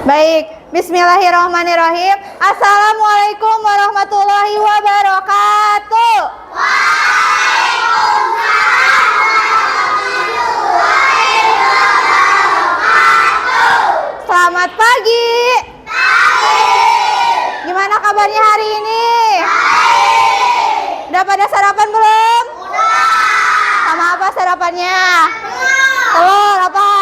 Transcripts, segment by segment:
Baik, bismillahirrahmanirrahim. Assalamualaikum warahmatullahi wabarakatuh. Selamat pagi. Gimana kabarnya hari ini? Udah pada sarapan belum? Sama apa sarapannya? Telur apa?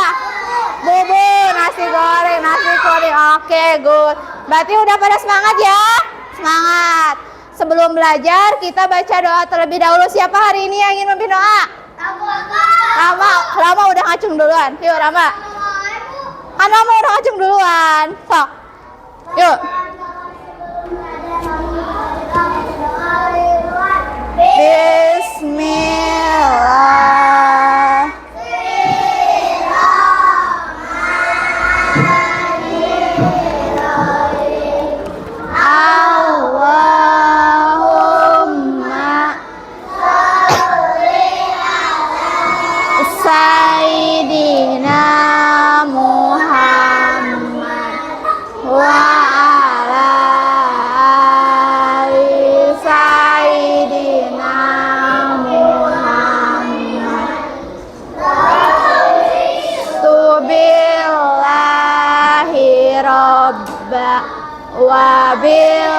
Bubur, nasi goreng, nasi kuning. Oke, good. Berarti udah pada semangat ya? Semangat. Sebelum belajar, kita baca doa terlebih dahulu. Siapa hari ini yang ingin memimpin doa? Rama udah ngacung duluan. Yuk, Rama. Kan Rama udah ngacung duluan. Sok. Yuk. Bismillah. Allahumma Sayyidina Muhammad wa ala ali Sayyidina Muhammad Tubillahi Rabba wa bil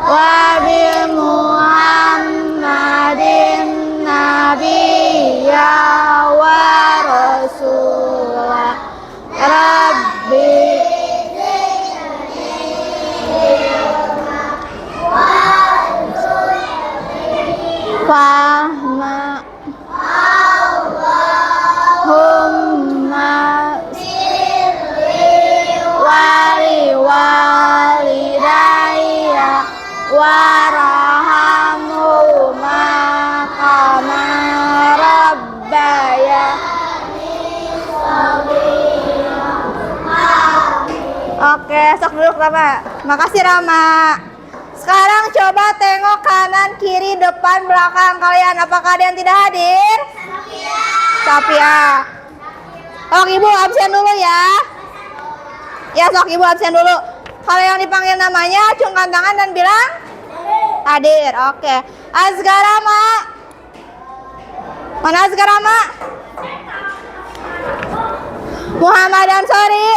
wa bi Muhammadin nabiyya wa rasulah Rabbi fahma Allahumma wali walidayya warhamhuma kama rabbaya. Oke, sok duduk Rama. Makasih Rama. Sekarang coba tengok kanan, kiri, depan, belakang kalian. Apakah ada yang tidak hadir? Sapia. Sok ibu absen dulu ya. Ya, sok ibu absen dulu. Kalau yang dipanggil namanya, acungkan tangan dan bilang hadir. Oke. Azgarama. Mana Azgarama? Muhammad Ansori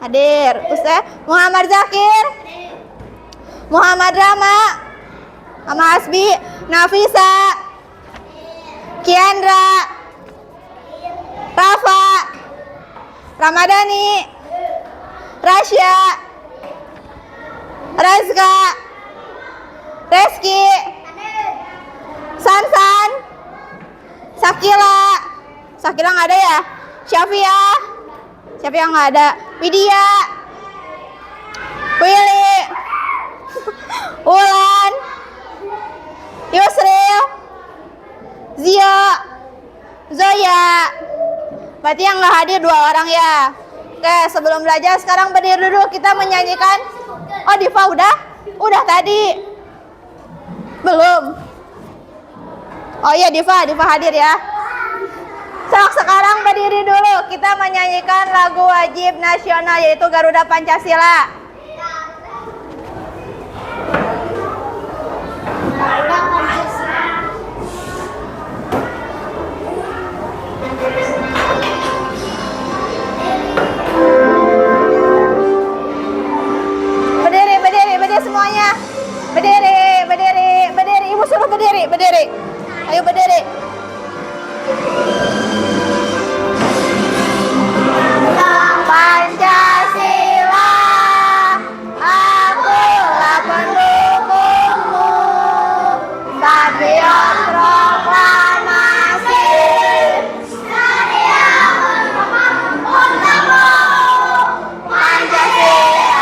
hadir. Ustaz Muhammad Zakir, Muhammad Rama, Ama Asbi, Nafisa, Kiandra, Rafa, Ramadhani, Rasya, Razga, Reski, Sansan, Sakila nggak ada ya? Syafia nggak ada. Widya, Willy, Ulan, Yusril, Zia, Zoya. Berarti yang nggak hadir 2 orang ya. Oke, sebelum belajar sekarang berdiri dulu, kita menyanyikan. Oh, Diva udah tadi. Belum. Oh iya, Diva hadir ya. Sekarang berdiri dulu, kita menyanyikan lagu wajib nasional yaitu Garuda Pancasila. Berdiri semuanya. Berdiri. Ibu suruh berdiri. Ayo berdiri. Pancasila, akulah pendukungmu. Patriot proklamasi, Satria untukmu. Pancasila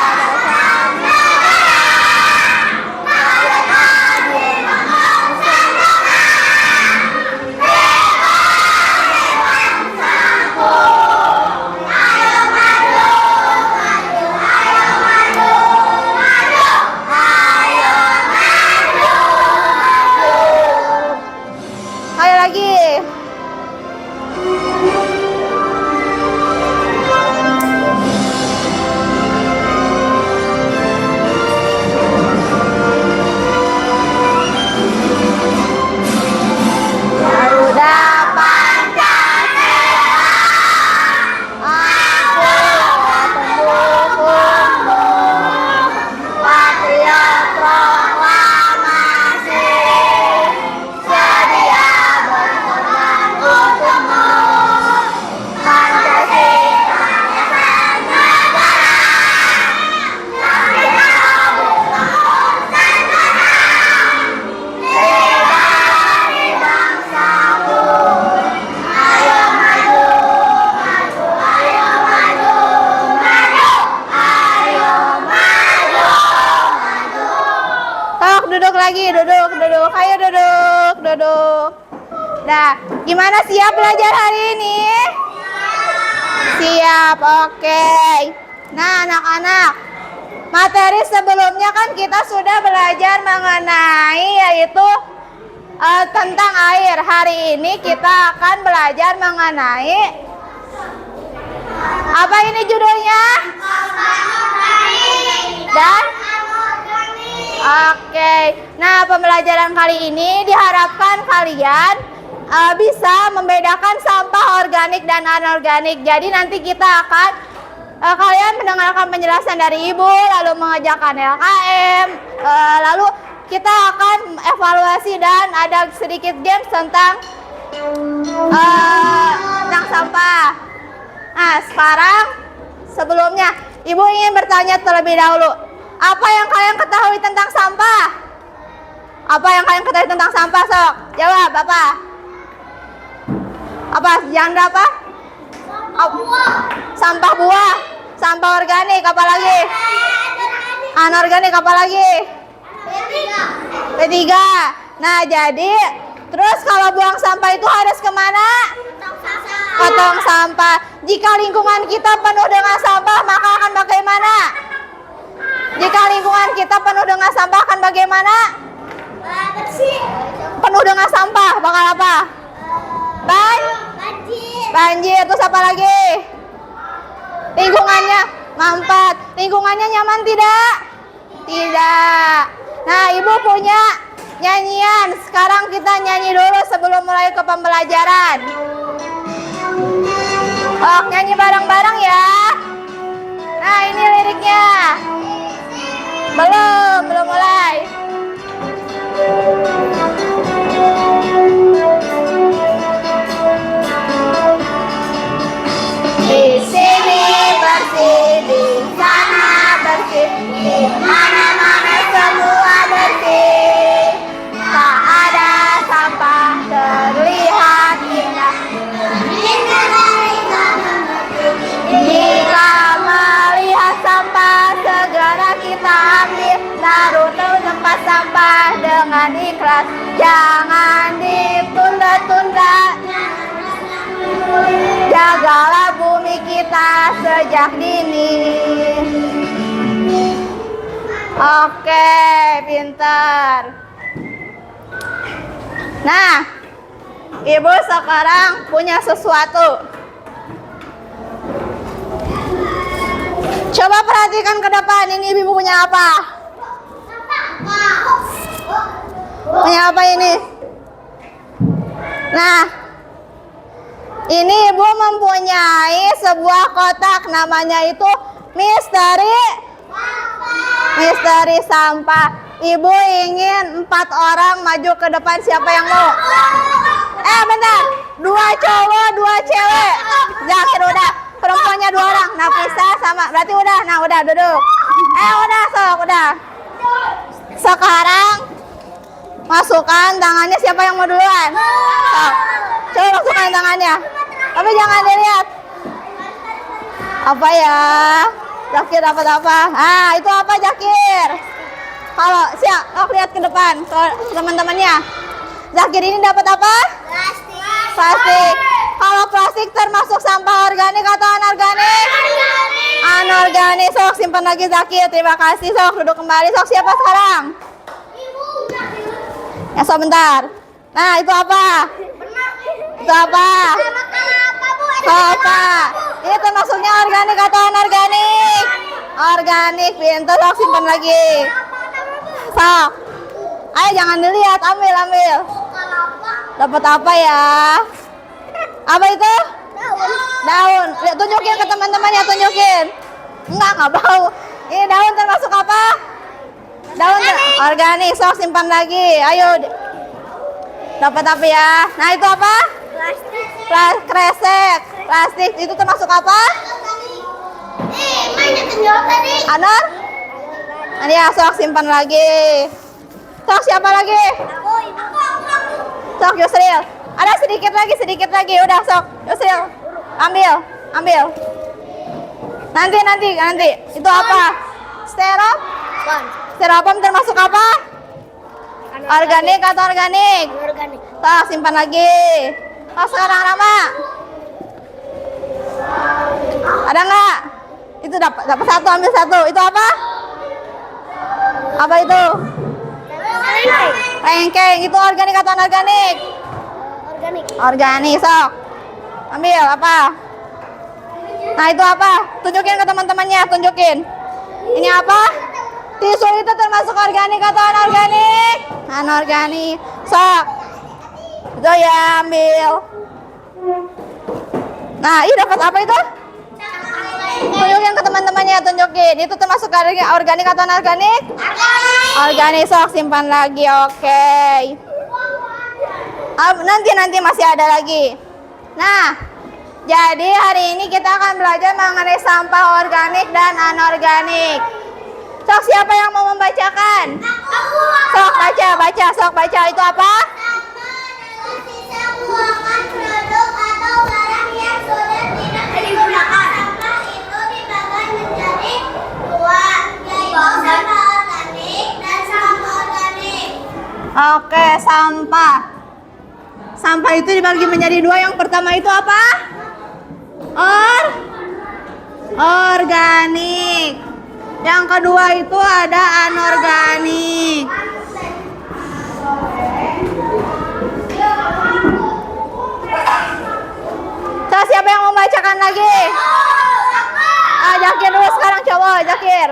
duduk, duduk. Nah, gimana, siap belajar hari ini? Siap, oke. Nah, anak-anak, materi sebelumnya kan kita sudah belajar mengenai yaitu tentang air. Hari ini kita akan belajar mengenai apa ini judulnya? Dan oke. Nah, pembelajaran kali ini diharapkan kalian bisa membedakan sampah organik dan anorganik. Jadi nanti kita akan kalian mendengarkan penjelasan dari Ibu, lalu mengerjakan LKM, lalu kita akan evaluasi dan ada sedikit games tentang sampah. Nah, sekarang sebelumnya Ibu ingin bertanya terlebih dahulu. Apa yang kalian ketahui tentang sampah? Apa yang kalian ketahui tentang sampah, sok? Jawab, apa? Apa? Genre apa? Sampah buah. Sampah organik, apa lagi? Anorganik, apa lagi? P3. Nah, jadi terus kalau buang sampah itu harus kemana? Ke tong sampah. Jika lingkungan kita penuh dengan sampah, maka akan bagaimana? Jika lingkungan kita penuh dengan sampah akan bagaimana? Penuh dengan sampah, bakal apa? Banjir. Terus apa lagi? Lingkungannya mampet. Lingkungannya nyaman tidak? Tidak. Nah, Ibu punya nyanyian. Sekarang kita nyanyi dulu sebelum mulai ke pembelajaran. Oh, nyanyi bareng-bareng ya. Nah, ini liriknya. Belum mulai. Di sini bersih, di sana bersih, di mana-mana semua bersih. Tak ada sampah terlihat indah. Jika melihat sampah, segera kita ambil, taruh di tempat sampah dengan ikhlas. Jangan ditunda-tunda. Jagalah bumi kita sejak dini. Oke, pintar. Nah, Ibu sekarang punya sesuatu. Coba perhatikan ke depan. Ini Ibu punya apa? Punya apa ini? Nah, ini Ibu mempunyai sebuah kotak, namanya itu misteri sampah. Ibu ingin 4 orang maju ke depan, siapa yang mau? Bentar, 2 cowok 2 cewek. Zakir udah, perempuannya 2 orang. Nafisa sama, berarti udah. Nah, udah duduk. Udah, sok, udah. Sekarang masukkan tangannya, siapa yang mau duluan? Sok. Coba masukkan tangannya. Tapi jangan dilihat. Apa ya? Zakir dapat apa? Itu apa, Zakir? Kalau siap, lihat ke depan ke teman-temannya. Zakir ini dapat apa? Plastik. Kalau plastik termasuk sampah organik atau anorganik? Anorganik. Sok, simpan lagi Zakir. Terima kasih. Sok, duduk kembali. Sok, siapa sekarang? Ya, sok bentar. Nah, itu apa? Itu apa? Apa? Ini termasuknya organik atau anorganik? Organik. Pintar, sok, simpan lagi. Sok. Ayo, jangan dilihat, ambil. Dapat apa ya? Apa itu? Daun. Lihat, tunjukin ke teman-temannya, tunjukin. Enggak bau. Ini daun termasuk apa? Daun organik. Sok, simpan lagi. Ayo. Dapat apa ya? Nah, itu apa? Kresek. Plastik. Itu termasuk apa? Anor? Ya, sok, simpan lagi. Sok, siapa lagi? Sok, Yusril. Ada sedikit lagi. Udah, sok, Yusril. Ambil. Nanti. Itu apa? Styrofoam termasuk apa? Organik atau organik? Organik. Sok, simpan lagi. Oh, sekarang Rama. Ada nggak? Itu dapat satu, ambil satu. Itu apa? Apa itu? Lengkeng. Itu organik atau anorganik? Organik. Organik, sok. Ambil apa? Nah, itu apa? Tunjukin ke teman-temannya, tunjukin. Ini apa? Tisu itu termasuk organik atau anorganik? Anorganik. Sok. Itu ya, ambil. Nah, ini dapat apa itu? Tunjukin ke teman-temannya, tunjukin. Itu termasuk organik atau anorganik? Organik, sok, simpan lagi, oke. Nanti masih ada lagi. Nah, jadi hari ini kita akan belajar mengenai sampah organik dan anorganik. Sok, siapa yang mau membacakan? Sok, baca. Sok, baca. Itu apa? Sisa buangan produk atau barang yang sudah tidak digunakan. Sampah itu dibagi menjadi dua, yaitu sampah organik dan sampah organik. Oke, sampah. Sampah itu dibagi menjadi dua. Yang pertama itu apa? Organik. Yang kedua itu ada anorganik. So, siapa yang membacakan lagi? Jakir dulu sekarang, coba Jakir.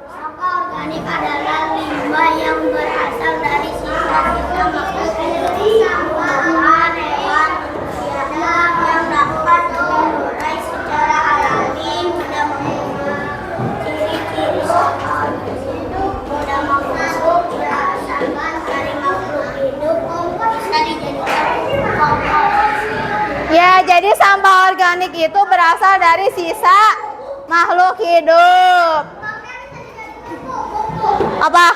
Sampah organik adalah limbah yang berasal dari sisa-sisa makhluk hidup, tumbuhan, hewan, manusia yang dapat terurai secara alami, mudah mengubah ciri-ciri sampah hidup, mudah membusuk, berasalkan dari makhluk hidup, bisa dijadikan kompost. Ya, jadi sampah organik itu berasal dari sisa makhluk hidup. Apa?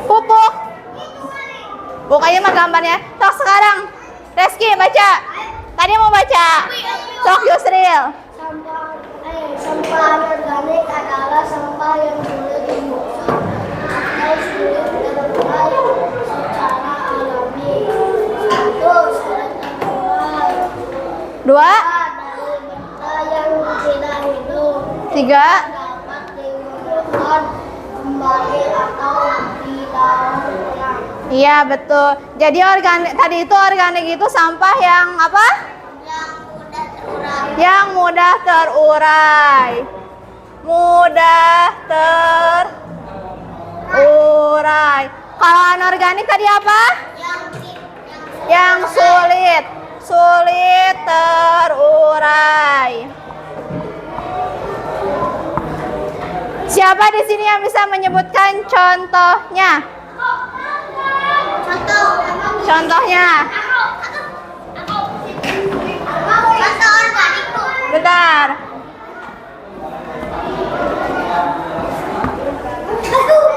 Pupuk. Bukannya mah gambarnya. Sok sekarang. Reski baca. Tadi mau baca. Sok Yusril. Sampah organik adalah sampah yang sulit dibusuk atau sulit terurai secara alami. Satu, sulit terurai. Dua. Dari benda yang tidak hidup. Tiga. Dapat digunakan kembali atau didaur ulang. Iya, betul. Jadi organik tadi itu organik itu sampah yang apa? Yang mudah terurai. Mudah terurai. Kalau anorganik tadi apa? Yang sulit terurai. Siapa di sini yang bisa menyebutkan contohnya? Contohnya. Contoh organik. Bentar.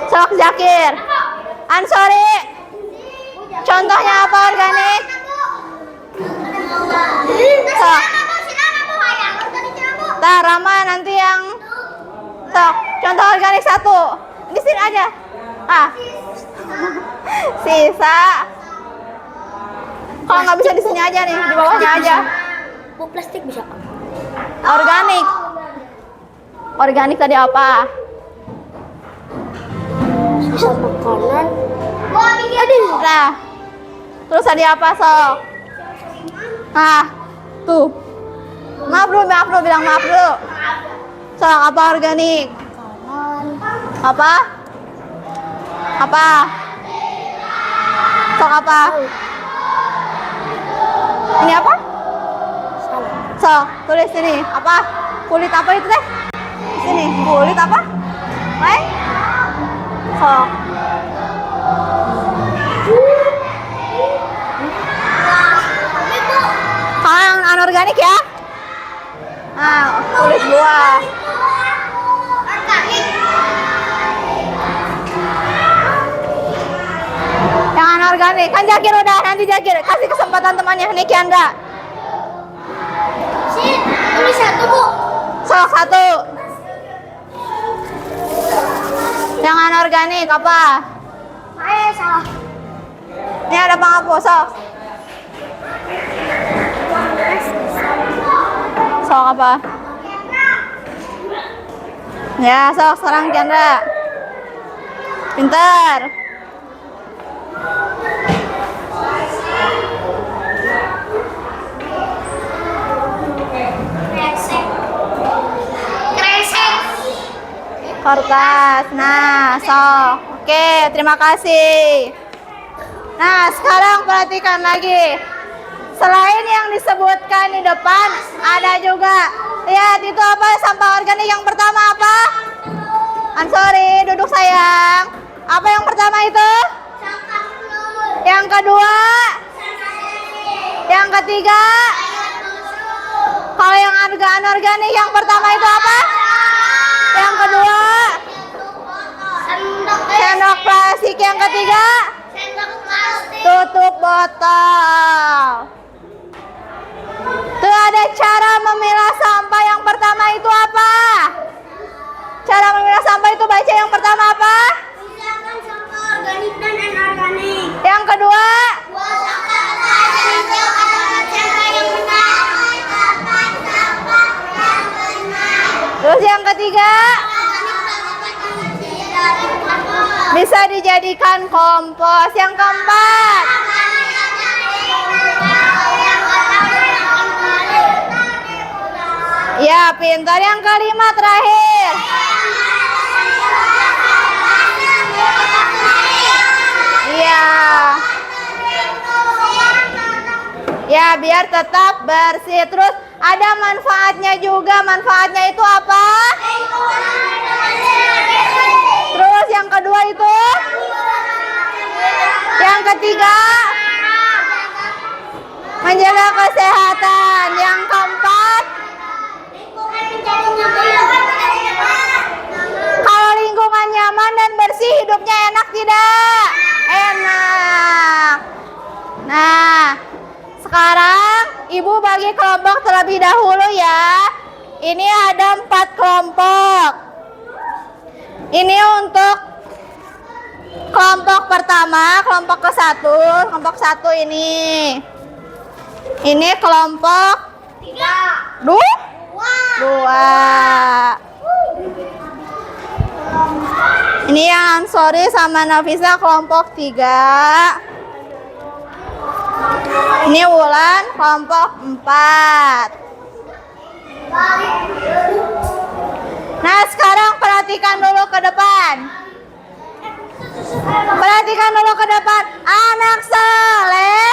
Sok Zakir. Ansori. Contohnya apa organik? Sok. Tar Rama nanti yang sok. Contoh organik satu. Di sini aja. Sisa. Kalau nggak bisa di sini aja nih, di bawahnya aja. Bu plastik bisa. Organik. Organik tadi apa? Sisa makanan. Nah. Terus tadi apa, Sok? Tuh. Maaf dulu, bilang maaf dulu. Sok, apa organik? Apa? Sok apa? Ini apa? Sok, tulis sini. Apa? Kulit apa itu teh? Sini, kulit apa? Sok. Kalau yang anorganik ya? Kulit buah. Yang anorganik. Kan Jakir udah, nanti Jakir kasih kesempatan temannya. Nih Kiandra. Ini satu, Bu. Sok, satu. Yang anorganik apa? salah. Ini ada penghapus, sok. Sok apa? Ya, sok sekarang Chandra. Pintar. Kertas. Nah, sok. Oke, terima kasih. Nah, sekarang perhatikan lagi. Selain yang disebutkan di depan, ada juga. Lihat itu apa? Sampah organik yang pertama apa? Ansori, duduk sayang. Apa yang pertama itu? Yang kedua? Yang ketiga? Kalau yang anorganik yang pertama itu apa? Yang kedua? Sendok plastik. Yang ketiga? Tutup botol. Tuh ada cara memilah sampah yang pertama itu apa? Cara memilah sampah itu baca yang pertama apa? Pisahkan sampah organik dan anorganik. Yang kedua? Buang sampah yang benar. Terus yang ketiga? Bisa dijadikan kompos. Yang keempat? Ya, pintar. Yang kelima terakhir. Iya. Ya, biar tetap bersih. Terus ada manfaatnya juga. Manfaatnya itu apa? Terus yang kedua itu? Yang ketiga? Menjaga kesehatan. Yang keempat? Kalau lingkungan nyaman dan bersih, hidupnya enak tidak? Enak. Nah, sekarang Ibu bagi kelompok terlebih dahulu ya. Ini ada 4 kelompok. Ini untuk kelompok pertama, kelompok ke-1. Kelompok 1 ini. Ini kelompok 2. Ini yang Ansori sama Nafisa kelompok 3. Ini Wulan kelompok 4. Nah, sekarang perhatikan dulu ke depan. Perhatikan dulu ke depan. Anak soleh.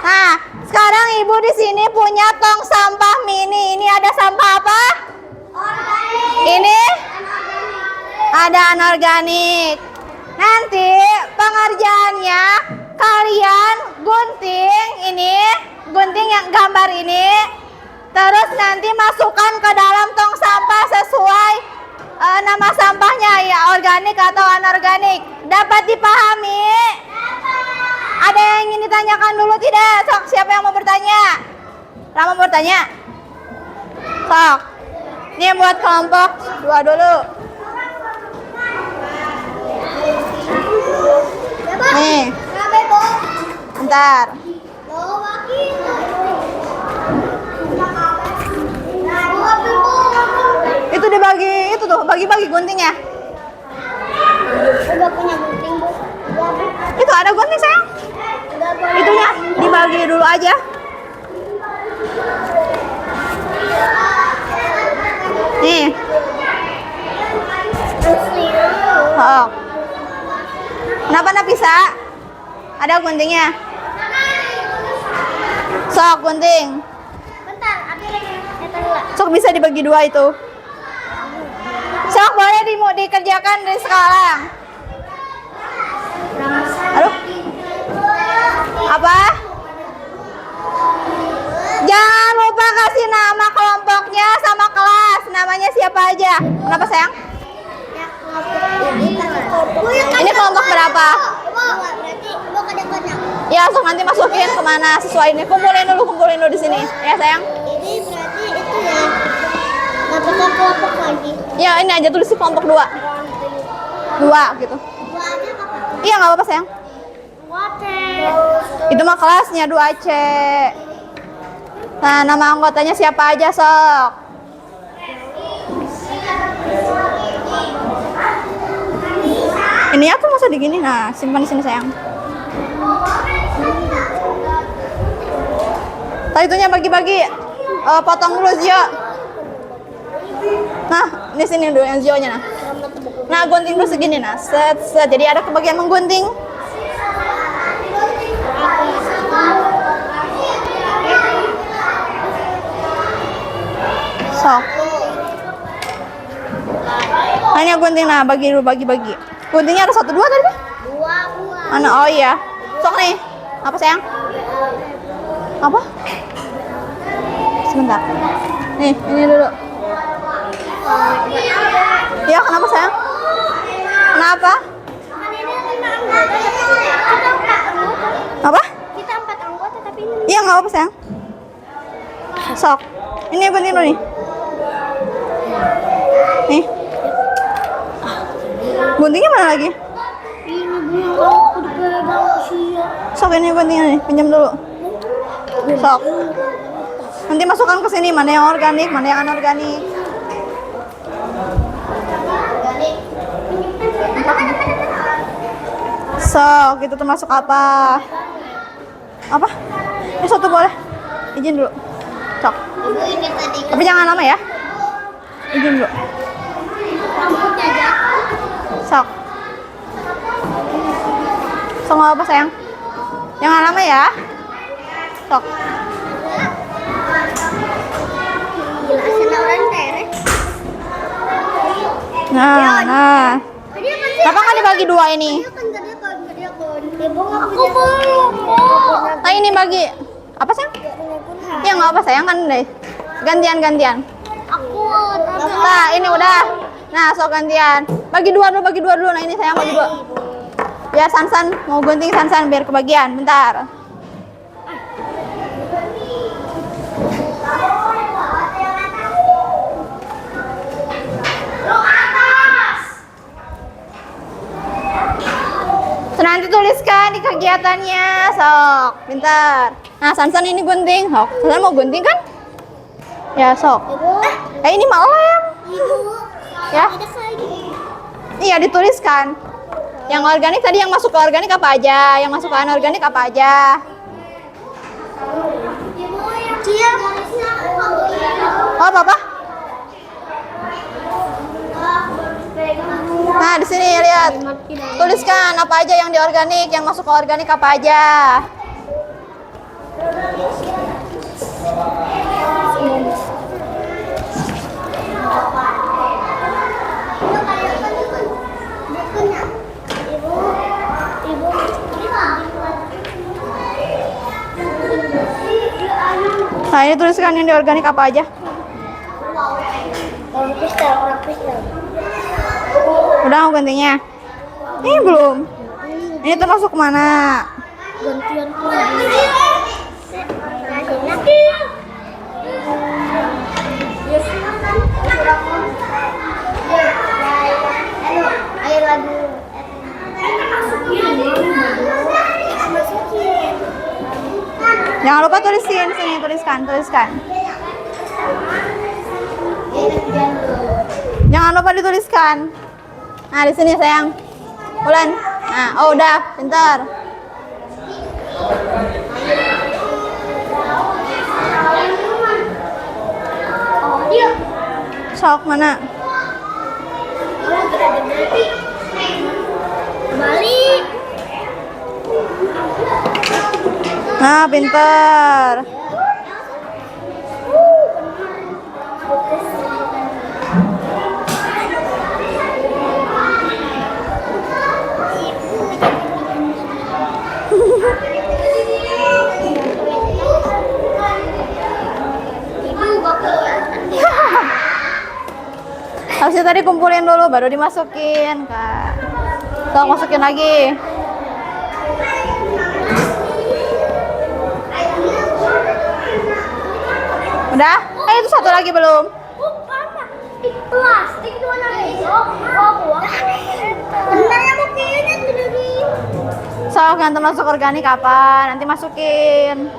Nah, sekarang Ibu di sini punya tong sampah mini. Ini ada sampah apa? Ini ada anorganik. Nanti pengerjaannya kalian gunting ini, gunting yang gambar ini. Terus nanti masukkan ke dalam tong sampah sesuai nama sampahnya ya, organik atau anorganik. Dapat dipahami? Ada yang ingin ditanyakan dulu tidak? Sok, siapa yang mau bertanya? Rama mau bertanya? Sok. Ini buat kelompok 2 dulu. Nih. Bentar. Itu dibagi, itu tuh, bagi-bagi guntingnya. Udah punya gunting, Bu. Itu ada gunting sayang. Itunya dibagi dulu aja. Nih. Oh. Kenapa Nafisa? Ada guntingnya. Sok gunting. Bentar, aku lagi Sok bisa dibagi 2 itu. Sok boleh dikerjakan dari sekarang. Aduh. Apa? Jangan lupa kasih nama kelompoknya sama kelas. Namanya siapa aja? Kenapa sayang? Ini kelompok berapa? Ya, sok nanti masukin kemana sesuai ini. Kumpulin dulu di sini. Ya sayang. Ini berarti itu ya. Nggak pakai kelompok lagi. Ya ini aja tulis kelompok 2. 2 gitu. Dua aja nggak apa-apa. Iya, nggak apa-apa sayang. Itu mah kelasnya 2C. Nah, nama anggotanya siapa aja sok? Ini aku masa digini. Nah, simpan di sini sayang. Tadi itunya bagi-bagi. Potong dulu Zio. Nah, ini sini dulu yang Zio-nya nah. Nah, gunting dulu segini nah. Set, set. Jadi ada kebagian menggunting. So. Hanya gunting nah, bagi dulu bagi-bagi. Guntingnya ada 1, 2 tadi? 2. Mana? Oh iya. Sok nih. Apa sayang? Apa? Sebentar. Nih, ini dulu. Ya, kenapa sayang? Kenapa? Apa? Kita 4 anggota tapi ini Iya, nggak apa sayang. Sok. Ini gunting dulu nih. Nih. Guntingnya mana lagi? aku dipegang Sia. Sok ini guntingnya nih, pinjam dulu. Sok. Nanti masukkan ke sini mana yang organik, mana yang anorganik. Sok, itu termasuk apa? Apa? Ini satu boleh. Izin dulu. Sok. Ibu ini tadi Tapi jangan lama ya. Izin dulu. rambutnya aja. Sok. Sok nggak apa sayang? Jangan lama ya. Sok. Gila, sana orang terek. Nah. Tadi apa sih? Kenapa nggak dibagi 2 ini? Tadi aku. Ibu aku belum. Nah ini bagi. Apa sayang? Ya nggak apa sayang kan deh. Gantian. Aku Nah ini udah. Nah sok gantian. Bagi dua dulu. Nah ini sayang bagi 2. Biar Sansan mau gunting Sansan biar kebagian. Bentar. So, nanti tuliskan di kegiatannya, sok, pintar. Nah, Sansan ini gunting, sok. Sansan mau gunting kan? Ya, sok. Ini mau lem. Ya. Iya, dituliskan. Yang organik tadi yang masuk ke organik apa aja? Yang masuk ke anorganik apa aja? Oh, apa? Nah, di sini lihat. Tuliskan apa aja yang di organik, yang masuk ke organik apa aja. Nah, ini tuliskan yang di organik apa aja. Udah mau gantinya? Ini belum. Ini termasuk mana? Gantian ayo lagi. Jangan lupa tulisin sini, tuliskan. Jangan lupa dituliskan. Nah, di sini sayang. Ulan. Nah, oh udah, pintar. Sok mana? Balik. Nah, pintar. Harusnya tadi kumpulin dulu baru dimasukin, Kak. Sok masukin lagi. Udah? Itu satu lagi belum? Plastik itu mana? Oh, buang. Benar ya, buktinya tadi. Sok, yang termasuk organik apa? Nanti masukin.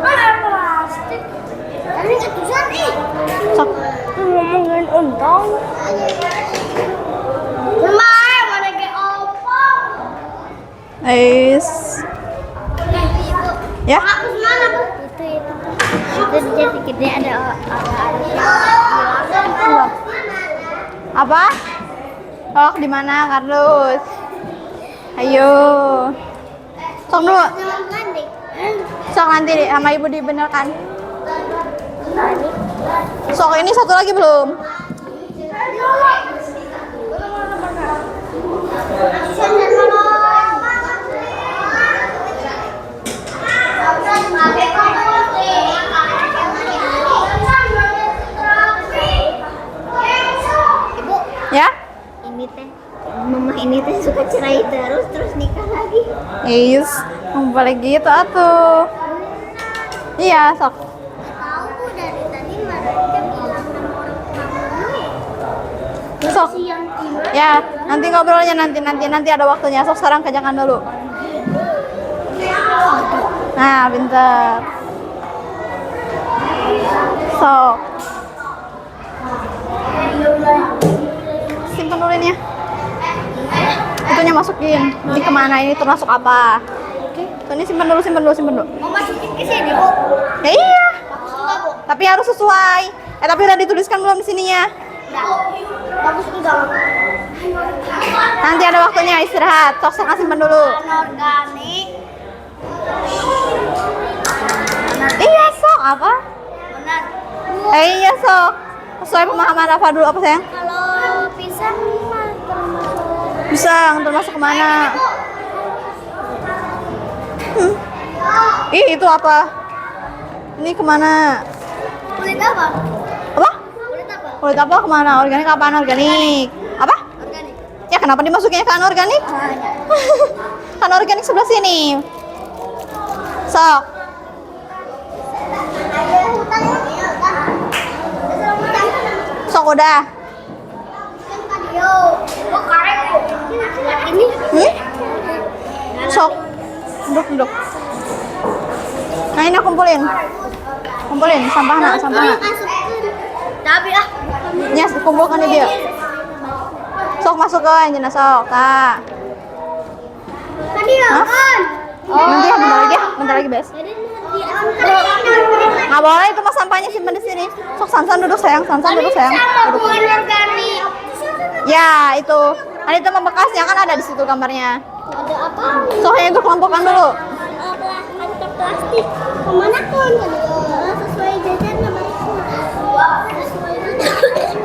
Plastik. Ini ketusan nih. Sok. Ngomongin untung. Lemai, mana ke opong? Ais. Ya. Aku mana bu? Itu jadi gede ada. Apa? Oh, di mana, Kardus? Ayo. Sok dulu. Sok nanti sama ibu dibenerkan. Sok ini satu lagi belum? Ibu, Ya? ini teh mama ini teh suka cerai terus nikah lagi. Is, boleh gitu atuh. Iya, sok. Tahu bu dari tadi mereka bilang sama orang tua Sok. siang tiba. Ya, nanti ngobrolnya nanti ada waktunya. Sok sekarang kerjakan dulu. Nah, pinter. Sok. Simpen dulu ini ya. Itunya masukin. Ini kemana? Ini termasuk apa? Tuh, ini simpen dulu. Mau masukin ke sini bu? Ya iya. Bagus enggak bu? Tapi harus sesuai. Tapi udah dituliskan belum di sininya? Bagus enggak? Nanti ada waktunya istirahat. Sok simpen dulu. Anorganik. Iya, sok. Apa? Benar. Iya, sok. Sesuai pemahaman apa dulu apa sayang? Kalau pisang mah termasuk. Pisang termasuk kemana? Ih, itu apa? Ini kemana? Kulit apa? Apa? Kulit apa? Kulit apa kemana? Organik apa anorganik? Apa? Organik. Ya kenapa dimasukinnya ke anorganik? Kan organik sebelah sini. Sok. Sok udah. Ini Sok. Duduk. Nah, ini kumpulin. Kumpulin sampahnya. tapi Ya, kumpulkan di dia. Sok masukkan jenazah sok. Nah. tadi Hah? kan. Nanti ya, bentar lagi, Bes. Nggak boleh itu mas sampahnya simpan di sini. Sok Sansan duduk sayang, duduk. Organik. Ya itu, ada itu membekasnya kan ada di situ gambarnya. Ada apa? Sok yang itu kelompokkan dulu. Kantong plastik. Kemana kon? Sesuai jajan nomorku. Sesuai jajan.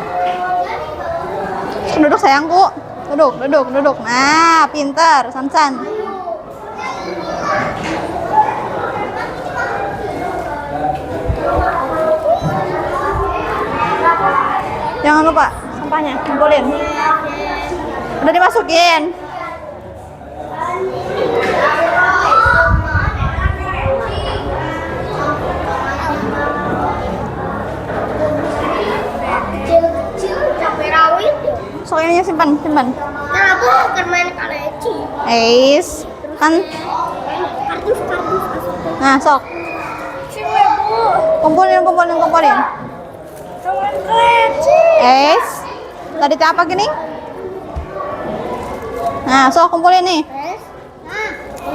Duduk sayangku, duduk. Nah, pintar, Sansan. Jangan lupa sampahnya, kumpulin. Udah dimasukin. Kecil-kecil cabai rawit. Sok ininya simpan. Kenapa bukan main kaleci? Eis, kan. Kardus. Nah, sok. Cuma bu. Kumpulin. Teman kaleci. Eis. Tadi teh apa gini? Nah, sok kumpulin nih. Nah,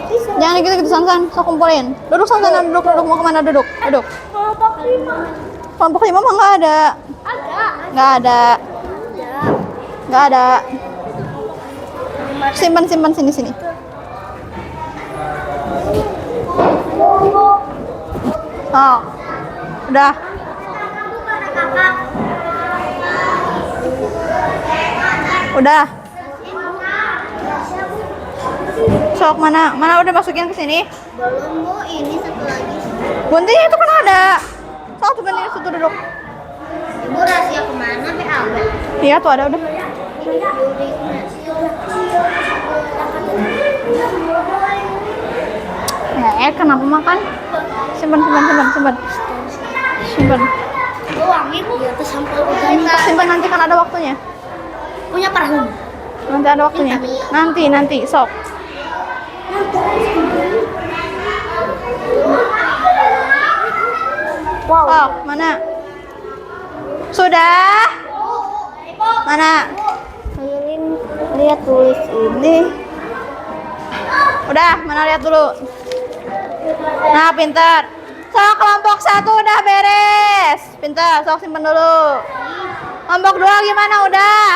bisa. Jangan gitu Sansan, sok kumpulin. Duduk Sansan, duduk. Mau kemana duduk? Kelompok 5. Kelompok 5 mah nggak ada. Nggak ada. Simpan sini. Oh, udah. Udah. Sok mana udah masukin ke sini? Belum bu, ini satu lagi. Buntinya itu kan ada. Sok tuh ini situ duduk. Ibu rahasia kemana? PAB. Iya tuh ada udah. Kenapa makan? Simpan. Wangi bu. Di atas sampah organik. Simpan nanti kan ada waktunya. Punya parfum. Nanti ada waktunya. Nanti, sok. Wow. Sok, mana? Sudah? Mana? Lihat tulis ini. Udah, mana lihat dulu. Nah, pintar. Sok, kelompok 1 udah beres. Pintar, sok simpen dulu. Kelompok 2 gimana? Udah.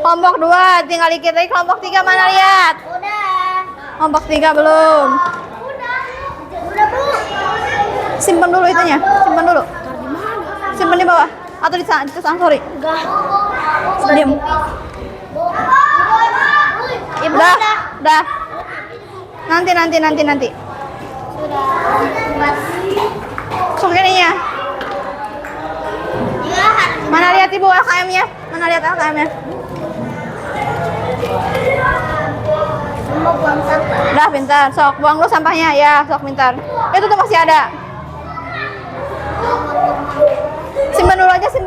Kelompok 2, tinggal dikit lagi. Kelompok 3 mana lihat? Udah. Kelompok 3 belum. Udah, Bu. Simpen dulu itunya. Simpen dulu. Simpen di bawah. Atau di atas, sorry. Enggak. Diam. Udah. Nanti. Sudah. Sok ininya. Ya, Mana lihat ibu LKM-nya? Mana lihat LKM-nya? mau buang sampah. Udah, pintar. Sok, buang dulu sampahnya. Ya, sok pintar. Itu tuh masih ada. Simpan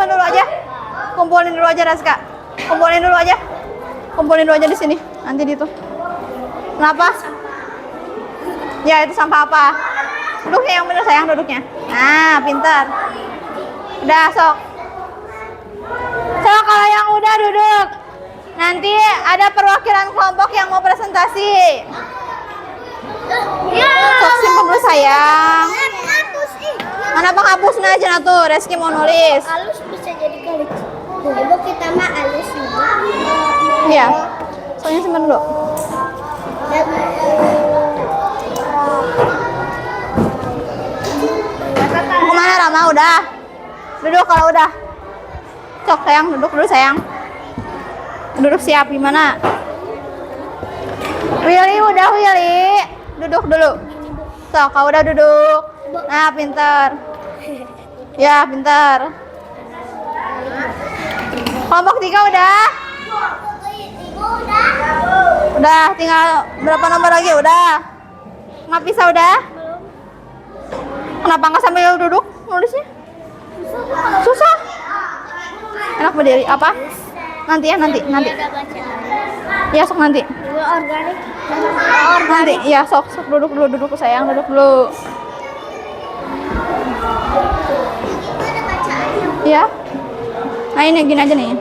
dulu aja. Kumpulin dulu aja, Raska. Kumpulin dulu aja di sini. Nanti di itu. Kenapa? Ya, itu sampah apa? Duduknya yang bener sayang, duduknya. Nah, pintar. Udah, sok. Sok, kalau yang udah duduk. Nanti ada perwakilan kelompok yang mau presentasi. Sok, simpen dulu sayang. Mana penghapusnya aja tuh, Reski mau nulis. Halus bisa jadi kali. Ibu kita mah halus juga. Iya. Soalnya simpen dulu. Mau kemana Rama? Udah. Duduk kalau udah. Cok sayang, duduk dulu sayang. Duduk siap gimana? Willy udah Willy. Duduk dulu. Cok, kalau udah duduk. Nah, pintar. Ya, pintar. Kelompok 3 udah? Udah, tinggal berapa nomor lagi? Udah. Nggak bisa udah? Kenapa nggak sambil duduk nulisnya? Susah. Enak berdiri apa? Nanti ya, nanti. Ya, sok nanti. Organik. Nanti, ya sok duduk dulu sayang, duduk dulu. Ya. Nah ini gini aja nih.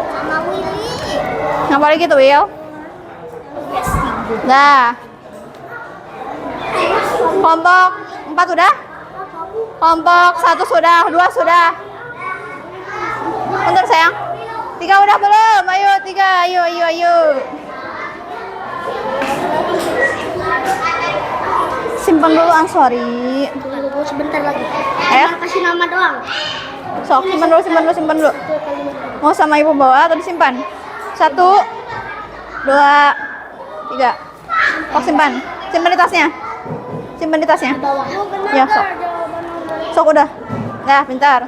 Sama Willy. Ngapa lagi tuh Will? Dah. Kelompok 4 udah? Kelompok 1 sudah, 2 sudah. Bentar sayang. 3 udah belum? Ayo 3, ayo. Simpan dulu sorry. Tunggu sebentar lagi. Kasih nama doang. Sok, simpan dulu. Mau sama ibu bawa atau disimpan? 1, 2, 3. Sok simpan di tasnya. Ya, sok. Sok udah. Dah, pintar.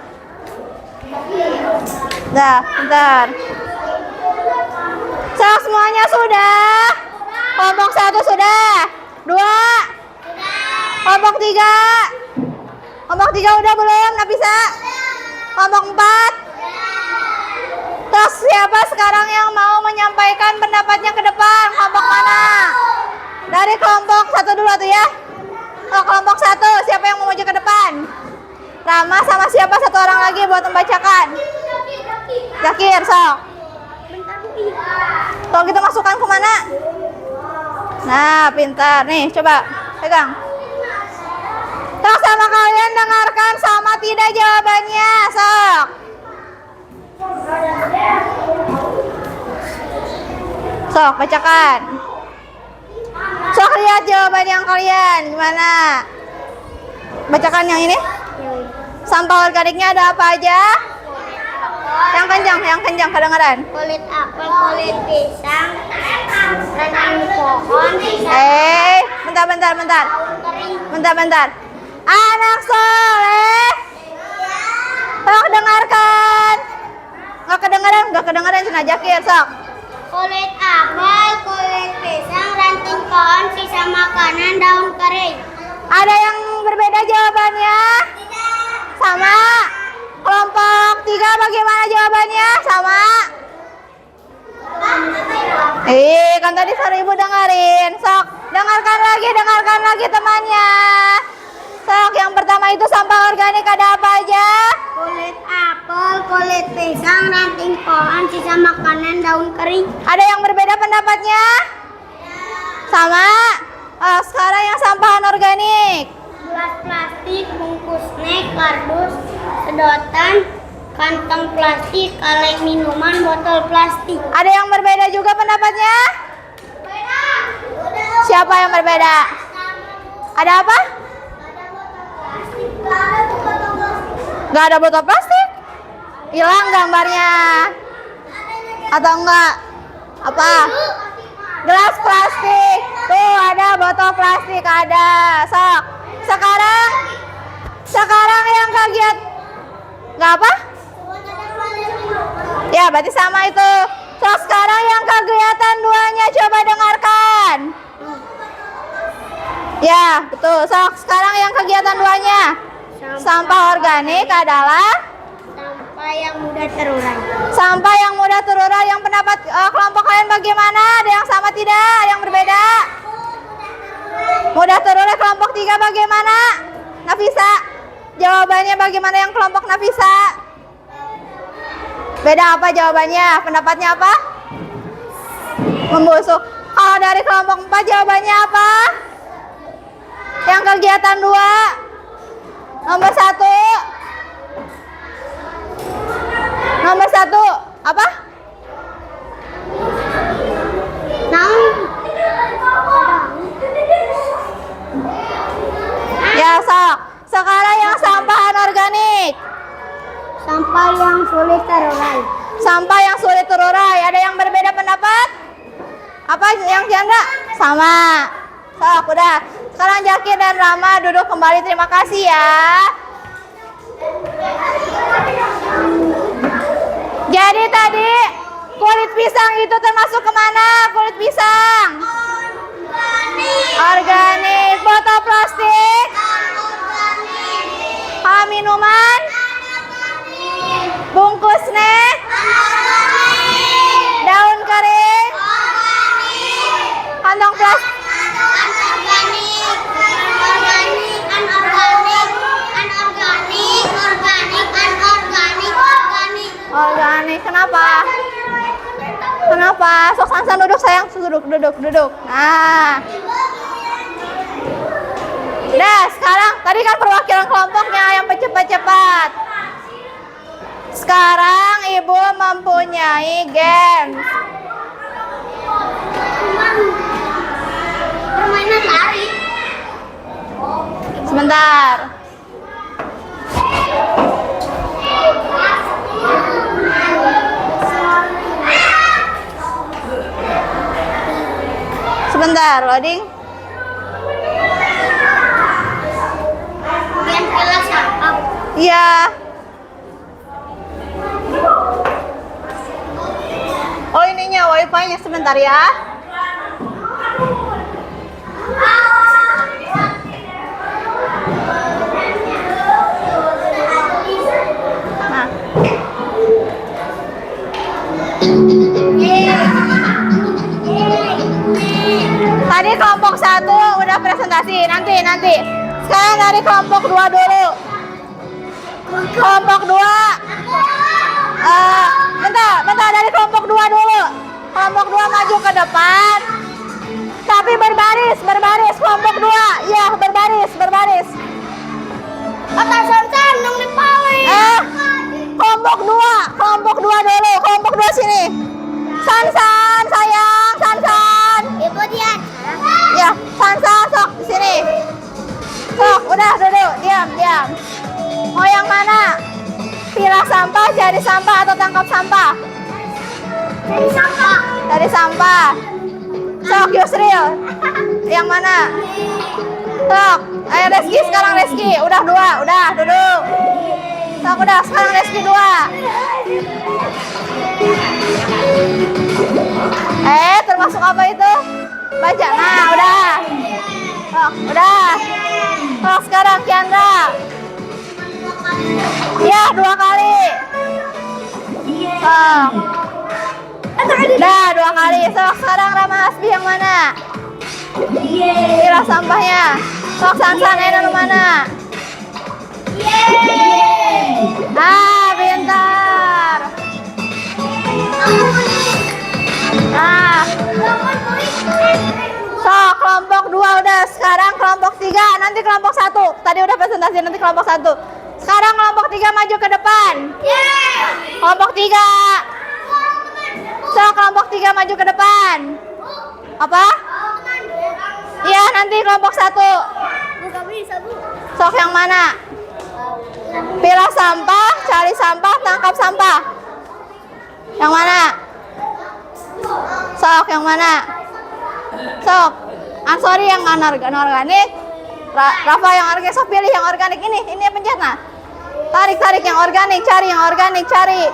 Sok semuanya sudah. Kelompok 1 sudah. 2. Kelompok 3. Kelompok 3 udah belum? Nggak bisa. Kelompok 4. Terus siapa sekarang yang mau menyampaikan pendapatnya ke depan? Kelompok mana? Dari kelompok 1 dulu tuh ya. Oh, kelompok 1, siapa yang mau maju ke depan? Rama sama siapa satu orang lagi buat membacakan? Zakir, sok. Kalau gitu masukkan ke mana? Nah, pintar. Nih, coba pegang. Sok sama kalian dengarkan sama tidak jawabannya, sok. Sok, bacakan. Sok lihat jawaban yang kalian gimana? Bacakan yang ini. Sampah organiknya ada apa aja? Yang kencang kedengaran. Kulit apel, kulit pisang, ranting pohon, Bentar. Anak soleh. Sok dengarkan. Nggak kedengaran Cina Jakir, sok. Kulit apel, kulit pisang, ranting pohon, sisa makanan, daun kering. Ada yang berbeda jawabannya? Sama. Kelompok 3 bagaimana jawabannya? Kan tadi suara ibu dengerin. Sok, dengarkan lagi temannya. Sok, yang pertama itu sampah organik ada apa aja? Kulit apel, kulit pisang, ranting pohon, sisa makanan, daun kering. Ada yang berbeda pendapatnya? Sama? Oh, sekarang yang sampah anorganik. Gelas plastik, bungkus snack, kardus, sedotan, kantong plastik, kaleng minuman, botol plastik. Ada yang berbeda juga pendapatnya? Siapa yang berbeda? Ada apa? Gak ada botol plastik? Hilang gambarnya? Atau enggak? Apa? Gelas plastik. Tuh ada botol plastik ada. Sok. Sekarang yang kaget. Nggak apa? Ya berarti sama itu. Sok, sekarang yang kegiatan duanya coba dengarkan. Ya betul. Sok, sekarang yang kegiatan duanya. Sampah organik adalah sampah yang mudah terurai. sampah yang mudah terurai. Yang pendapat kelompok kalian bagaimana? Ada yang sama tidak? Ada yang berbeda? Mudah terurai kelompok 3 bagaimana? Nafisa, jawabannya bagaimana yang kelompok Nafisa? Beda apa jawabannya? Pendapatnya apa? Membusuk. Kalau dari kelompok 4 jawabannya apa? Yang kegiatan 2 nomor 1. Nomor 1 apa? Ya, sok. Sekarang yang sampah anorganik. Sampah yang sulit terurai. Sampah yang sulit terurai. Ada yang berbeda pendapat? Apa yang janda? Sama. Sok, udah. Sekarang Jaki dan Rama duduk kembali. Terima kasih ya. Jadi tadi kulit pisang itu termasuk kemana? Kulit pisang organik. Botol plastik, minuman, bungkus snack, daun kering, kantong plastik. Organik. Kenapa? Sok Sansan duduk sayang, duduk. Nah. Nah, sekarang tadi kan perwakilan kelompoknya yang cepat. Sekarang Ibu mempunyai games. Permainan lari. Sebentar. Sebentar, loading. Game kelas apa? Iya. Oh, ininya wifi-nya sebentar ya. Nah. Tadi kelompok 1 udah presentasi, nanti. Sekarang dari kelompok 2 dulu. Kelompok 2. Bentar dari kelompok 2 dulu. Kelompok 2 maju ke depan. Tapi berbaris kelompok 2. Ya, berbaris. Atasan dong dipaling. Kelompok 2 dulu. Kelompok 2 sini. Sansan, sayang, Sansan. Ibu dia. Ya, Sansan sok di sini. Sok, udah duduk, diam. Mau yang mana? Pilah sampah, jadi sampah atau tangkap sampah? Dari sampah. Sok, Yusril. Yang mana? Sok, ayo Reski, sekarang Reski. Udah 2, udah duduk. Sok, udah, sekarang Reski 2. Termasuk apa itu? Baca. Nah, udah. Sok, udah. Sok, sekarang Chandra. Ya, 2 kali. Sok. Dah 2 kali. Sok sekarang Rama Hasbi yang mana? Pilih sampahnya. Sok Sansan Eno mana? Ah, pintar. Nah, sok kelompok 2 udah. Sekarang kelompok 3. Nanti kelompok 1. Tadi udah presentasi, nanti kelompok 1. Sekarang kelompok 3 maju ke depan. Kelompok 3. Sok kelompok 3 maju ke depan. Apa? Iya, nanti kelompok 1. Sok yang mana? Pilih sampah, cari sampah, tangkap sampah. Yang mana? Sok yang mana? Sok. Ansori yang anorganik. Rafa yang organik. Sok pilih yang organik ini. Ini yang pencet nah. Tarik yang organik, cari yang organik, cari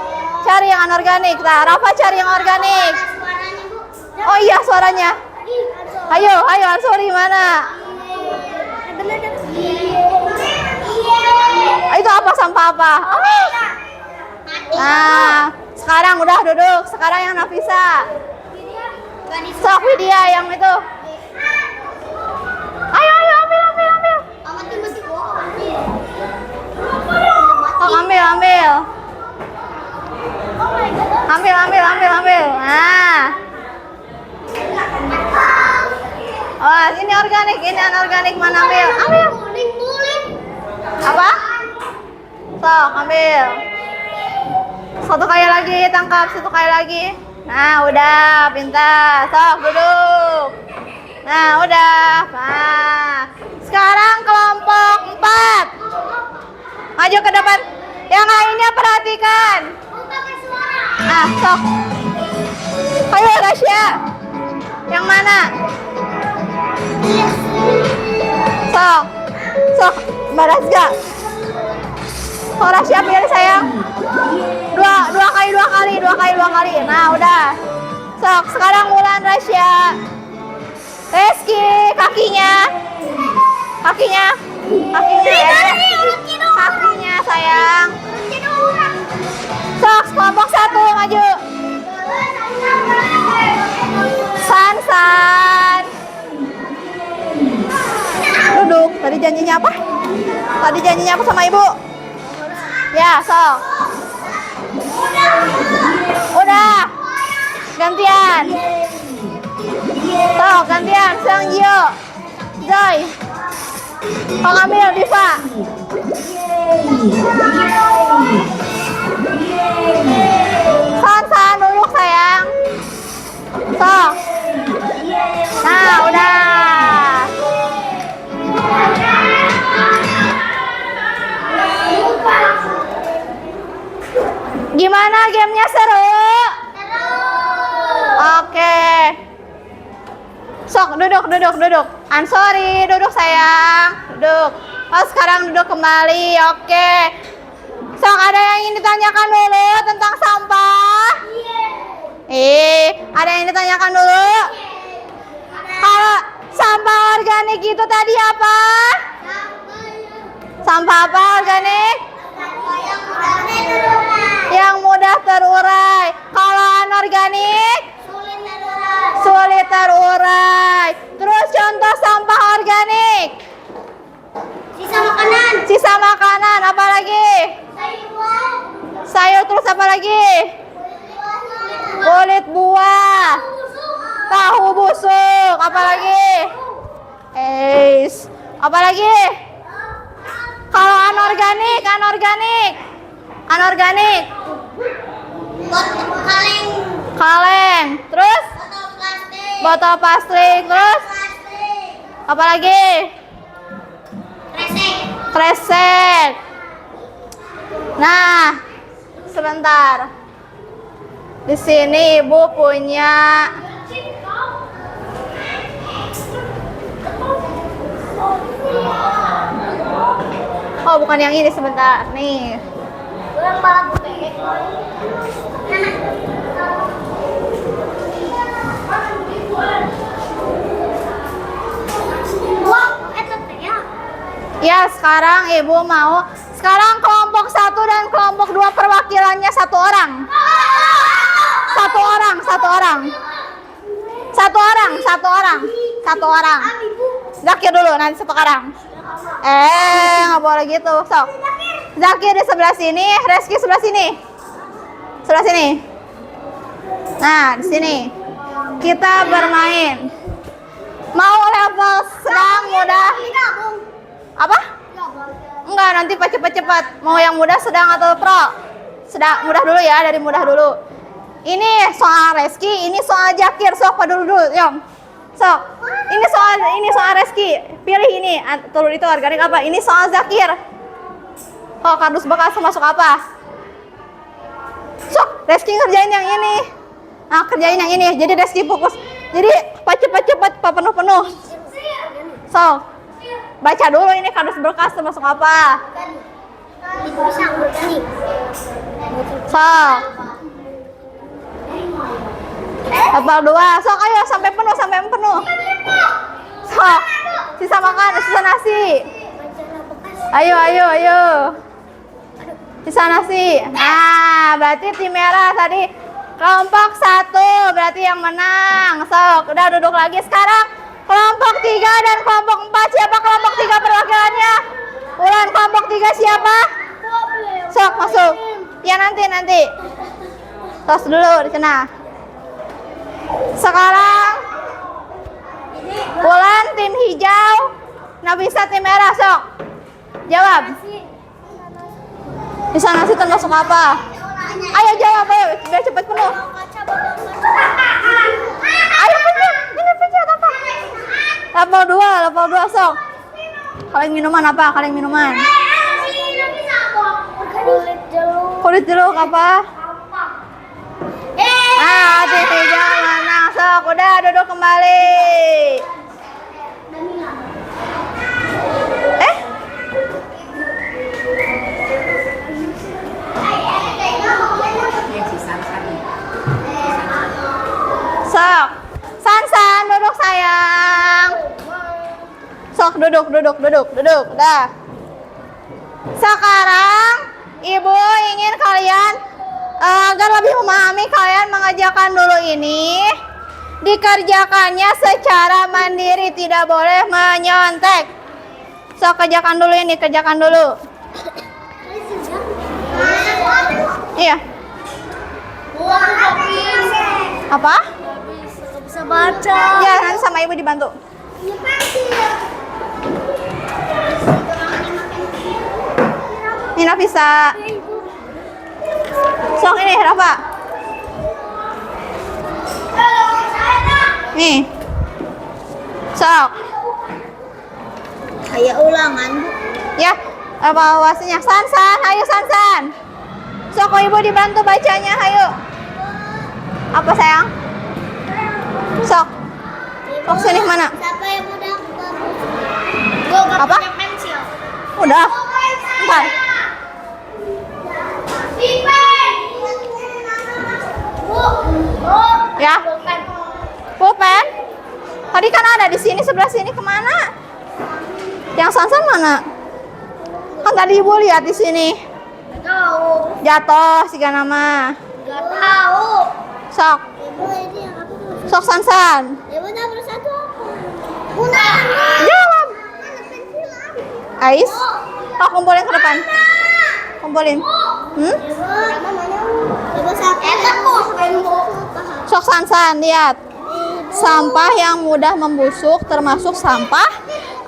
yang anorganik. Nah, Rafa cari yang organik. Oh iya suaranya. Ayo Ansori mana? Itu apa, sampah apa? Nah, sekarang udah duduk. Sekarang yang Nafisa. Sok Widya yang itu. Ayo ambil. Oh, ambil. Ambil. Nah. Oh, ini organik, ini anorganik, mana ambil? Apa? Sok, ambil. 1 kali lagi, tangkap 1 kali lagi. Nah, udah, pintar. Sok, duduk. Nah, udah. Nah, sekarang kelompok 4. Maju ke depan. Yang lainnya perhatikan. Nah, sok. Ayo, Rasya. Yang mana? Sok. Barasga. Oh, Rasya pilih sayang. Dua kali. Nah, udah. Sok, sekarang Wulan Rasya. Reski, kakinya sayang. Sok, kelompok 1 maju. Sansan. Duduk. Tadi janjinya apa sama ibu? Ya, sok. Udah. Gantian. Sok, gantian. Sang Gio. Joy. Pengambil Diva. Sansan duduk sayang. Sok. Nah, udah. Gimana gamenya, seru? Oke. Sok, duduk. Ansori, duduk sayang. Duduk. Oh, sekarang duduk kembali. Oke. Sok, ada yang ingin ditanyakan dulu tentang sampah? Ada yang ditanyakan dulu? Kalau sampah organik itu tadi apa? Sampah apa organik? Yang mudah terurai. Kalau anorganik? Sulit terurai. Terus contoh sampah organik? Sisa makanan. Apa lagi? Sayur. Terus apa lagi? Kulit buah. Tahu busuk. Apa lagi? Apa lagi? Kalau anorganik. Kaleng. Terus? Botol plastik. Terus? Apa lagi? Kresek. Nah, sebentar. Di sini ibu punya oh, bukan yang ini, sebentar. Nih. Ya, sekarang ibu mau. Sekarang kelompok 1 dan kelompok 2 perwakilannya 1 orang. 1 Satu orang. Zakir dulu, nanti satu orang. Nggak boleh gitu. Sok. Zakir di sebelah sini, Reski sebelah sini. Sebelah sini. Nah, di sini. Kita bermain. Mau level sedang, mudah? Apa? Enggak, nanti cepat-cepat. Mau yang mudah, sedang atau pro? Sedang, mudah dulu ya, dari mudah dulu. Ini soal Reski, ini soal Zakir. Sok, dulu, Yong. Sok. Ini soal Reski. Pilih ini. Turun itu organik apa? Ini soal Zakir. Oh, kardus bekas masuk apa? Sok, Reski ngerjain yang ini. Nah, kerjain yang ini. Jadi Reski fokus. Jadi cepat-cepat, penuh-penuh. Sok. Baca dulu ini kardus bekas termasuk apa? Sok. Level 2. Sok, ayo sampai penuh. Sok. Sisa makan, sisa nasi. Ayo. Sisa nasi. Nah, berarti tim merah tadi kelompok 1 berarti yang menang. Sok, udah duduk lagi. Sekarang kelompok 3 dan kelompok 4. Siapa kelompok 3 perwakilannya? Ulan, kelompok 3 siapa? Sok, masuk. Ya nanti. Tos dulu di sana. Sekarang Ulan tim hijau, Nabisa tim merah. Sok, jawab. Di sana sih termasuk apa? Ayo jawab, ayo biar cepat penuh. Ayo pencet apa? Level 2 sok. Kaleng minuman apa? Kulit jeruk apa? Tim hijau menang. Sok, udah duduk kembali. Sok, Sansan duduk sayang. Sok, duduk. Dah. Sekarang Ibu ingin kalian agar lebih memahami, kalian mengerjakan dulu ini. Dikerjakannya secara mandiri, tidak boleh menyontek. Sok, kerjakan dulu. Iya. Apa? Bisa baca. Ya, nanti sama Ibu dibantu. Ini Nafisa. Sok, ini Rafa. Nih. Sok. Kayak ulangan. Ya, evaluasinya. Sansan, ayo Sansan. Sok, Ibu dibantu bacanya, ayo. Apa sayang? Sok. Sok sini mana? Siapa yang udah Apa? pensil? Udah. Bentar. Ya. Pulpen. Tadi kan ada di sini, sebelah sini, kemana? Yang Sansan mana? Kan tadi Ibu lihat di sini. Gak tahu. Jatuh siga nama. Gak tahu. Sok. Ibu ini yang apa? Sok Sansan. Ibu nomor 1 apa? Udah. Jawab. Mana pensilan? Ais. Oh, kumpulin ke depan. Kumpulin. Ibu. Nama mana? Ibu satu. Sok Sansan, lihat. Sampah yang mudah membusuk termasuk sampah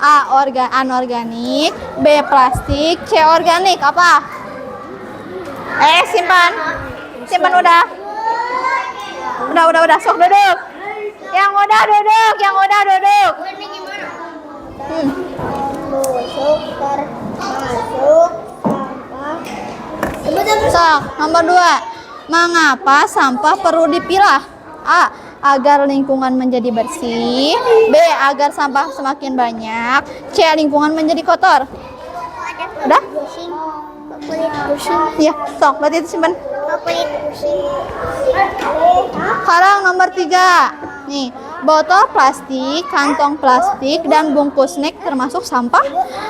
A. Anorganik, B. Plastik, C. Organik. Apa? Simpan udah. Udah. Sok duduk. Yang udah duduk. Ini gimana? Masuk sampah. Sok, nomor 2. Mengapa sampah perlu dipilah? A. Agar lingkungan menjadi bersih. B. Agar sampah semakin banyak. C. Lingkungan menjadi kotor. Udah? Kulit pusing. Iya, sok, berarti itu simpan. Kulit pusing. Sekarang nomor 3. Nih, botol plastik, kantong plastik, dan bungkus snack termasuk sampah.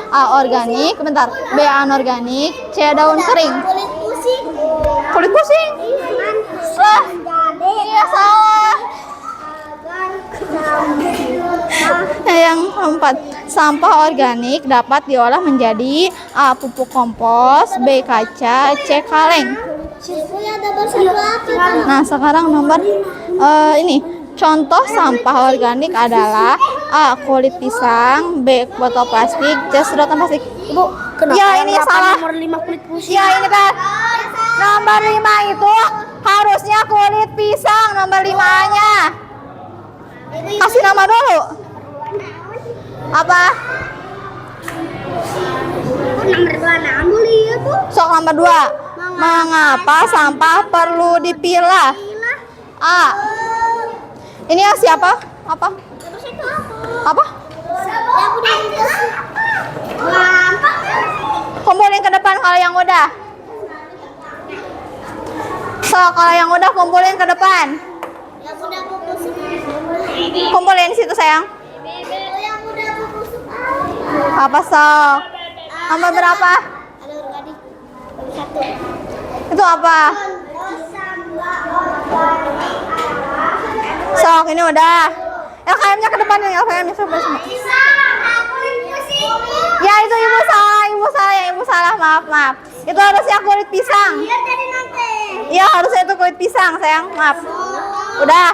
A. Organik, bentar. B. Anorganik. C. Daun kering. Kulit pusing. Kulit pusing? Lah, Iya salah. Yang keempat, sampah organik dapat diolah menjadi A. Pupuk kompos, B. Kaca, C. Kaleng. Nah, sekarang nomor ini. Contoh sampah organik adalah A. Kulit pisang, B. Botol plastik, C. sedotan plastik. Ibu, kenapa Ya, ini yang salah. nomor 5 kulit pusing? Ya, ini kan nomor 5 itu harusnya kulit pisang nomor 5-nya. Kasih nama dulu. Apa? Nomor 2 nambul iya tuh. Sok nomor 2. Mengapa sampah perlu dipilah? A. Ini yang siapa? Apa? Apa? Kumpulin ke depan kalau yang udah. So, kalau yang udah kumpulin ke depan. Kumpulin situ sayang. Apa sok? Nomor berapa? Itu apa? Sok, ini udah. LKM-nya ke depan nih, LKM-nya semua. Ya, itu ibu salah, maaf. Itu harusnya kulit pisang. Iya, harusnya itu kulit pisang, sayang, maaf. Udah.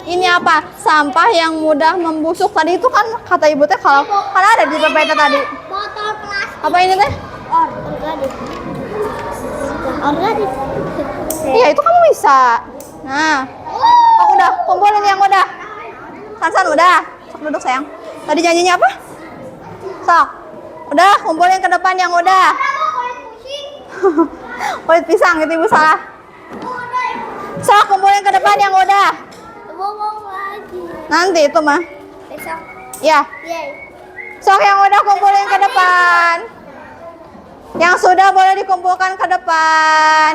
Ini apa? Sampah yang mudah membusuk. Tadi itu kan kata ibu teh kalau kan ada di PPT tadi. Botol plastik. Apa ini teh? Organik. Iya, itu kamu bisa. Nah, oh, udah, kumpulin yang udah. San udah. Sok duduk sayang. Tadi janjinya apa? Sok. Udah, kumpulin ke depan yang udah. Kulit pisang itu ibu salah. Sok, kumpulin ke depan yang udah. Nanti itu mah. Besok. Ya. Sok yang udah kumpulin ke depan. Yang sudah boleh dikumpulkan ke depan.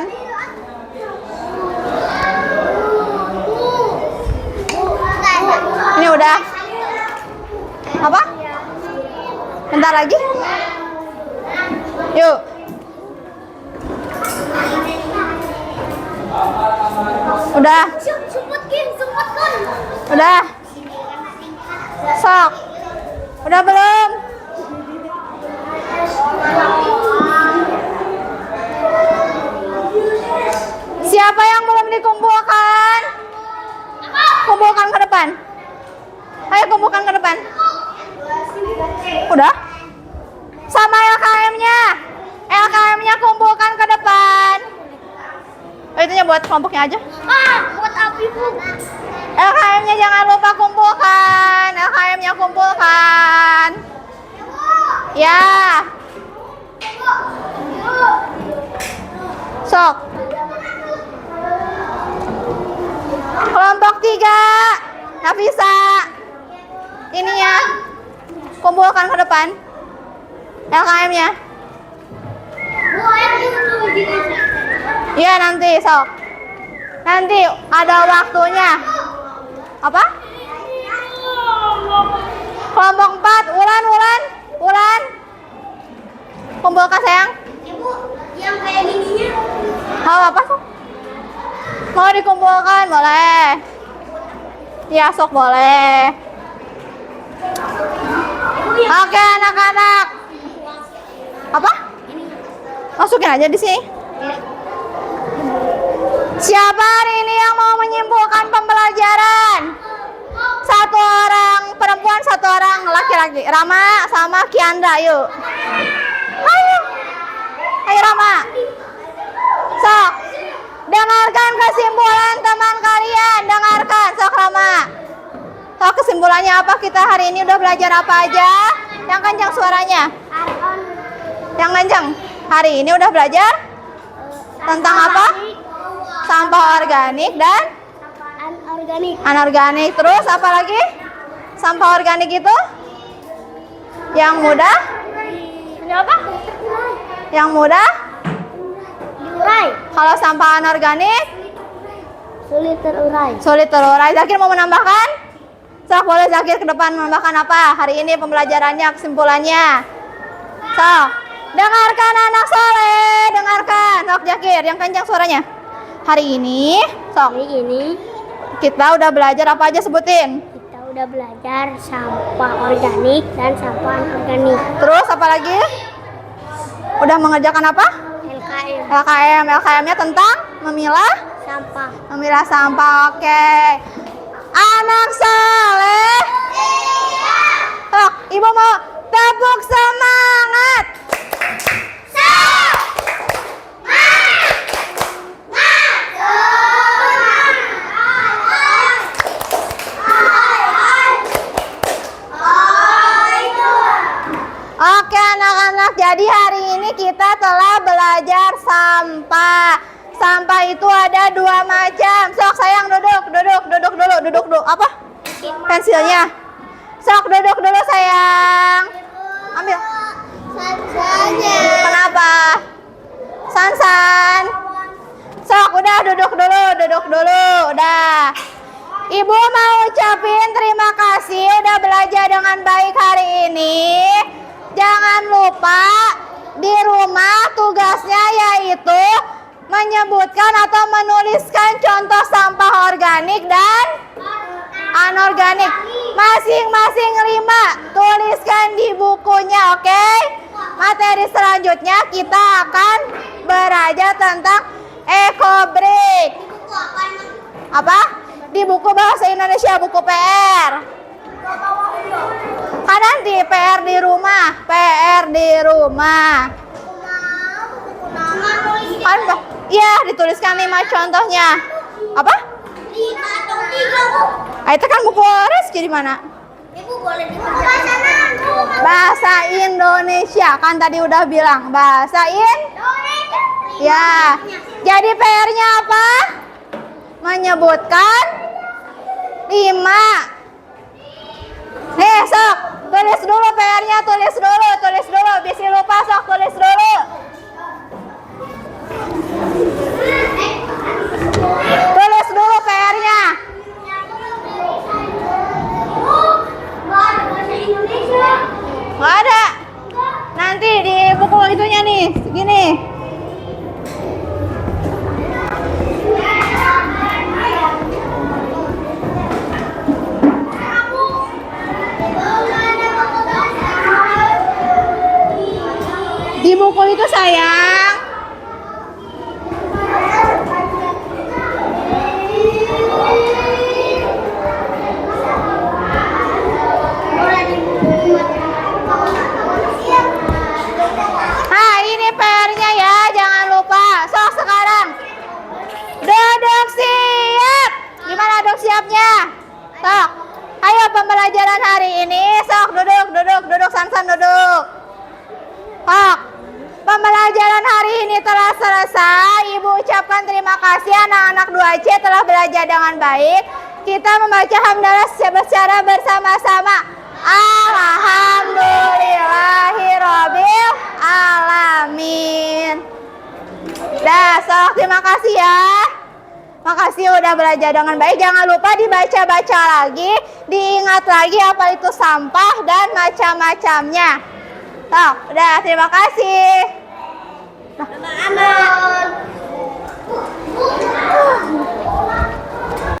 Ini udah. Apa? Bentar lagi. Yuk. Udah. Udah. Sok. Udah belum? Siapa yang belum dikumpulkan? Kumpulkan ke depan. Ayo kumpulkan ke depan. Udah? Sama LKM-nya. LKM-nya kumpulkan ke depan. Oh, itunya buat kelompoknya aja. Buat api, Bu. LKM-nya jangan lupa kumpulkan. LKM-nya kumpulkan. Ya. Sok. Kelompok 3. Nafisa. Ini ya. Kumpulkan ke depan. LKM-nya. Iya nanti sok. Nanti ada waktunya. Apa? Kelompok 4. Ulan. Kumpulkan sayang. Ibu, yang kayak gininya. Mau apa sok? Mau dikumpulkan boleh. Ya sok boleh. Oke anak-anak. Apa? Masukin aja di sini. Siapa hari ini yang mau menyimpulkan pembelajaran? Satu orang perempuan, satu orang laki-laki. Rama sama Kiandra, yuk. Ayo Rama. Sok. Dengarkan kesimpulan teman kalian. Dengarkan, sok Rama. Sok kesimpulannya apa? Kita hari ini udah belajar apa aja? Yang kencang suaranya. Yang kencang. Hari ini udah belajar tentang apa? Sampah organik dan Anorganik. anorganik. Terus apa lagi? Sampah organik itu yang mudah? Ini apa? Yang mudah? Diurai. Kalau sampah anorganik Sulit terurai. sulit terurai. Zakir mau menambahkan? Sok boleh Zakir ke depan menambahkan apa? Hari ini pembelajarannya, kesimpulannya. Sok. Dengarkan anak soleh, dengarkan. Sok Zakir, yang kencang suaranya. Hari ini, sok. Hari ini Kita udah belajar apa aja sebutin? kita udah belajar sampah organik dan sampah anorganik. Terus apa lagi? Udah mengerjakan apa? LKM LKM-nya tentang memilah sampah. Oke. Anak saleh. Sok, Ibu mau tepuk semangat. Oke anak-anak, jadi hari ini kita telah belajar sampah. Sampah itu ada 2 macam. Sok sayang duduk dulu. Apa? Pensilnya. Sok duduk dulu sayang. Ambil. Sansanya. Kenapa? San. Sok udah duduk dulu. Udah. Ibu mau ucapin terima kasih udah belajar dengan baik hari ini. Jangan lupa di rumah tugasnya yaitu menyebutkan atau menuliskan contoh sampah organik dan anorganik. Masing-masing 5. Tuliskan di bukunya, oke? Materi selanjutnya kita akan belajar tentang EcoBreak. Apa? Di buku bahasa Indonesia, buku PR. Kan nanti PR di rumah. Kan iya, dituliskan 5 contohnya. Apa? 5 atau 3, Bu. Itu kan buku Reski di mana? Ibu boleh dikerjakan. Bahasa Indonesia. Kan tadi udah bilang bahasa Ya. Jadi PR-nya apa? Menyebutkan 5. Nih, sok. Tulis dulu PR-nya, tulis dulu. Bisi lupa, sok tulis dulu. Tulis dulu PR-nya. Nggak ada. Nanti di buku itunya nih, segini. Di buku itu sayang. Nah, ini PR-nya ya, jangan lupa. Sok sekarang. Duduk siap. Gimana duduk siapnya? Sok. Ayo pembelajaran hari ini. Sok duduk. San duduk. Sok. Pembelajaran hari ini telah selesai. Ibu ucapkan terima kasih anak-anak 2C telah belajar dengan baik. Kita membaca hamdalah secara bersama-sama. Alhamdulillahirabbil alamin. Dah, sok terima kasih ya. Makasih udah belajar dengan baik. Jangan lupa dibaca-baca lagi, diingat lagi apa itu sampah dan macam-macamnya. Sok, udah terima kasih. Aman.